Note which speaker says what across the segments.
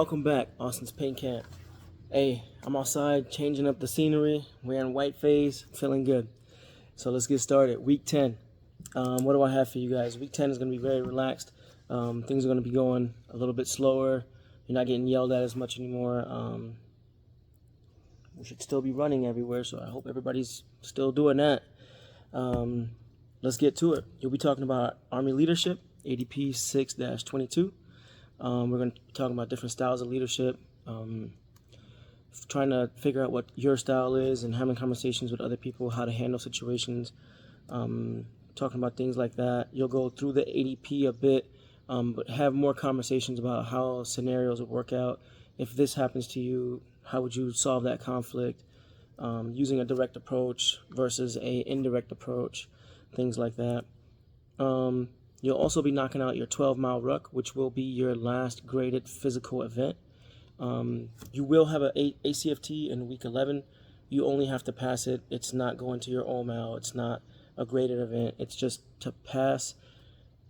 Speaker 1: Welcome back, Austin's Paint Camp. Hey, I'm outside changing up the scenery, wearing white phase, feeling good. So let's get started. Week 10. What do I have for you guys? Week 10 is going to be very relaxed. Things are going to be going a little bit slower. You're not getting yelled at as much anymore. We should still be running everywhere, so I hope everybody's still doing that. Let's get to it. You'll be talking about Army leadership, ADP 6-22. We're going to be talking about different styles of leadership, trying to figure out what your style is and having conversations with other people, how to handle situations, talking about things like that. You'll go through the ADP a bit, but have more conversations about how scenarios would work out. If this happens to you, how would you solve that conflict, using a direct approach versus a indirect approach, things like that. You'll also be knocking out your 12-mile ruck, which will be your last graded physical event. You will have an ACFT in week 11. You only have to pass it. It's not going to your OMAL. It's not a graded event. It's just to pass.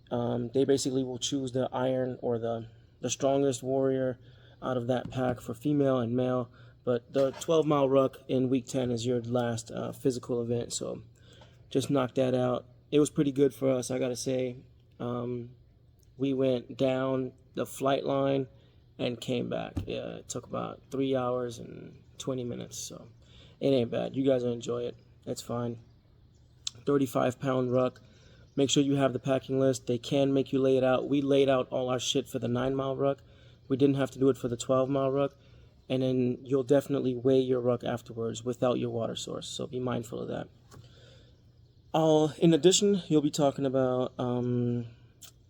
Speaker 1: They basically will choose the iron or the strongest warrior out of that pack for female and male. But the 12-mile ruck in week 10 is your last physical event. So just knock that out. It was pretty good for us, I got to say. We went down the flight line and came back. Yeah, it took about 3 hours and 20 minutes, so it ain't bad. You guys will enjoy it. It's fine. 35-pound ruck. Make sure you have the packing list. They can make you lay it out. We laid out all our shit for the 9-mile ruck. We didn't have to do it for the 12-mile ruck. And then you'll definitely weigh your ruck afterwards without your water source, so be mindful of that. In addition, you'll be talking about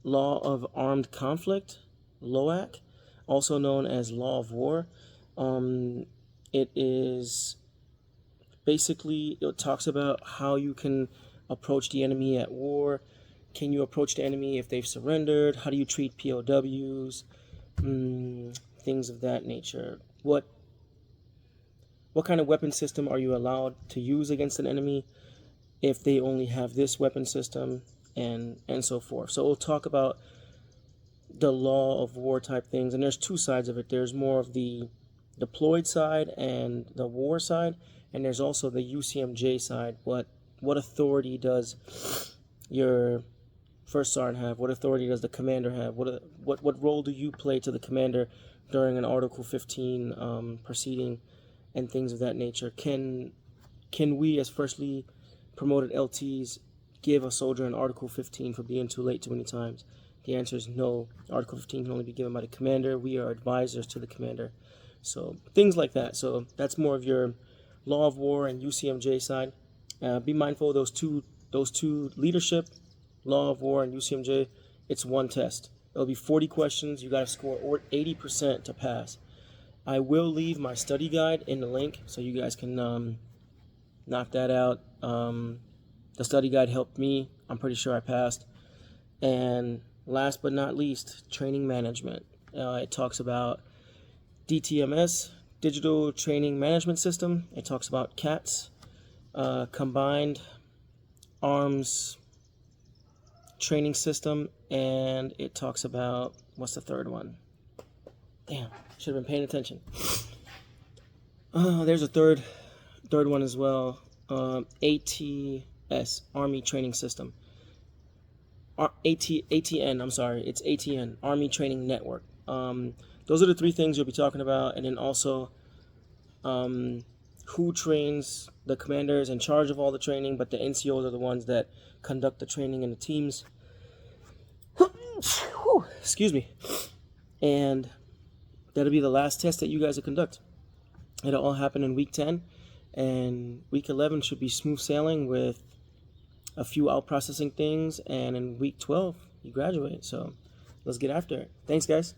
Speaker 1: Law of Armed Conflict, LOAC, also known as Law of War. It is basically, it talks about how you can approach the enemy at war. Can you approach the enemy if they've surrendered? How do you treat POWs? Things of that nature. What kind of weapon system are you allowed to use against an enemy if they only have this weapon system, and so forth. So we'll talk about the law of war type things, and there's two sides of it. There's more of the deployed side and the war side, and there's also the UCMJ side. What authority does your first sergeant have? What authority does the commander have? What role do you play to the commander during an Article 15 proceeding, and things of that nature? Can we, as firstly promoted LTs, give a soldier an Article 15 for being too late too many times? The answer is no. Article 15 can only be given by the commander. We are advisors to the commander. So things like that. So that's more of your Law of War and UCMJ side. Be mindful of those two leadership, Law of War and UCMJ. It's one test. It'll be 40 questions. You got to score 80% to pass. I will leave my study guide in the link so you guys can knock that out. The study guide helped me. I'm pretty sure I passed. And last but not least, training management. It talks about DTMS, Digital Training Management System. It talks about CATS, Combined Arms Training System, and it talks about, what's the third one? Damn, should have been paying attention. There's a third one as well. ATS, Army Training System. ATN, I'm sorry, it's ATN, Army Training Network. Those are the three things you'll be talking about, and then also who trains. The commander is in charge of all the training, but the NCOs are the ones that conduct the training in the teams. Excuse me. And that'll be the last test that you guys will conduct. It'll all happen in week 10. And week 11 should be smooth sailing with a few out processing things, and in week 12 you graduate. So let's get after it. Thanks, guys.